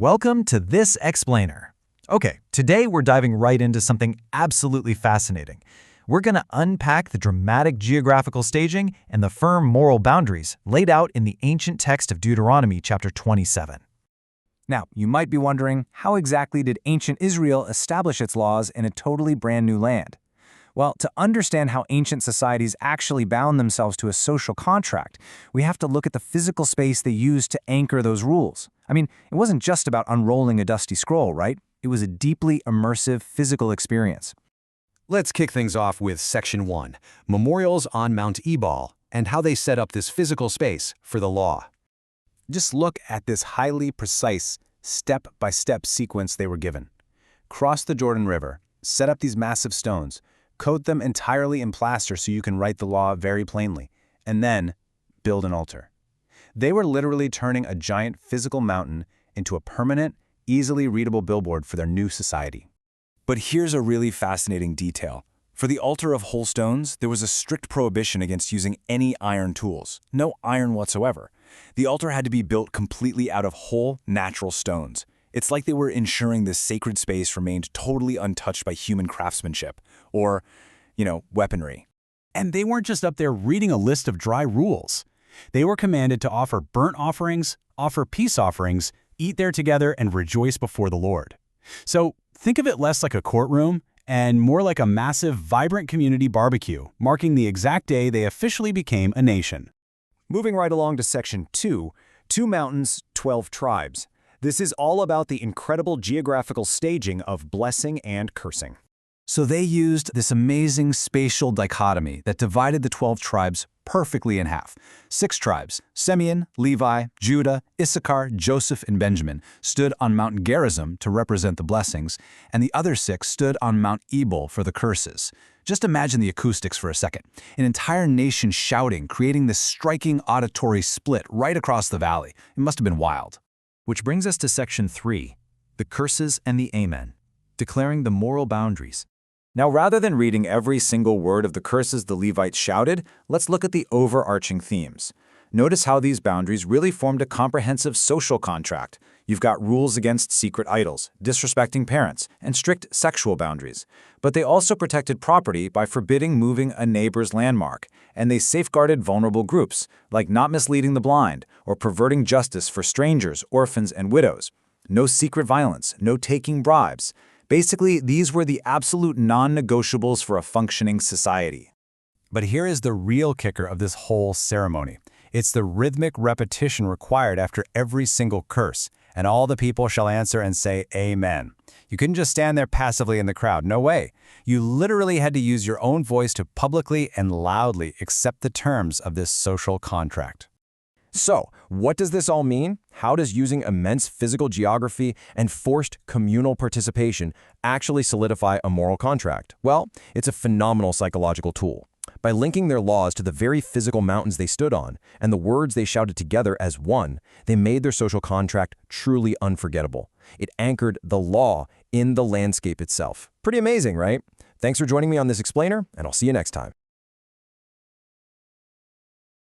Welcome to This Explainer. Okay, today we're diving right into something absolutely fascinating. We're going to unpack the dramatic geographical staging and the firm moral boundaries laid out in the ancient text of Deuteronomy chapter 27. Now, you might be wondering, how exactly did ancient Israel establish its laws in a totally brand new land? Well, to understand how ancient societies actually bound themselves to a social contract, we have to look at the physical space they used to anchor those rules. I mean, it wasn't just about unrolling a dusty scroll, right? It was a deeply immersive physical experience. Let's kick things off with Section 1, Memorials on Mount Ebal, and how they set up this physical space for the law. Just look at this highly precise, step-by-step sequence they were given. Cross the Jordan River, set up these massive stones, coat them entirely in plaster so you can write the law very plainly, and then build an altar. They were literally turning a giant physical mountain into a permanent, easily readable billboard for their new society. But here's a really fascinating detail. For the altar of whole stones, there was a strict prohibition against using any iron tools. No iron whatsoever. The altar had to be built completely out of whole, natural stones. It's like they were ensuring this sacred space remained totally untouched by human craftsmanship, or, weaponry. And they weren't just up there reading a list of dry rules. They were commanded to offer burnt offerings, offer peace offerings, eat there together, and rejoice before the Lord. So think of it less like a courtroom and more like a massive, vibrant community barbecue, marking the exact day they officially became a nation. Moving right along to Section 2, 2 mountains, 12 tribes. This is all about the incredible geographical staging of blessing and cursing. So they used this amazing spatial dichotomy that divided the 12 tribes perfectly in half. 6 tribes, Simeon, Levi, Judah, Issachar, Joseph, and Benjamin, stood on Mount Gerizim to represent the blessings, and the other 6 stood on Mount Ebal for the curses. Just imagine the acoustics for a second. An entire nation shouting, creating this striking auditory split right across the valley. It must have been wild. Which brings us to Section 3, the curses and the Amen, declaring the moral boundaries. Now, rather than reading every single word of the curses the Levites shouted, let's look at the overarching themes. Notice how these boundaries really formed a comprehensive social contract. You've got rules against secret idols, disrespecting parents, and strict sexual boundaries. But they also protected property by forbidding moving a neighbor's landmark, and they safeguarded vulnerable groups, like not misleading the blind or perverting justice for strangers, orphans, and widows. No secret violence, no taking bribes. Basically, these were the absolute non-negotiables for a functioning society. But here is the real kicker of this whole ceremony. It's the rhythmic repetition required after every single curse, and all the people shall answer and say, Amen. You couldn't just stand there passively in the crowd. No way. You literally had to use your own voice to publicly and loudly accept the terms of this social contract. So, what does this all mean? How does using immense physical geography and forced communal participation actually solidify a moral contract? Well, it's a phenomenal psychological tool. By linking their laws to the very physical mountains they stood on and the words they shouted together as one, they made their social contract truly unforgettable. It anchored the law in the landscape itself. Pretty amazing, right? Thanks for joining me on This Explainer, and I'll see you next time.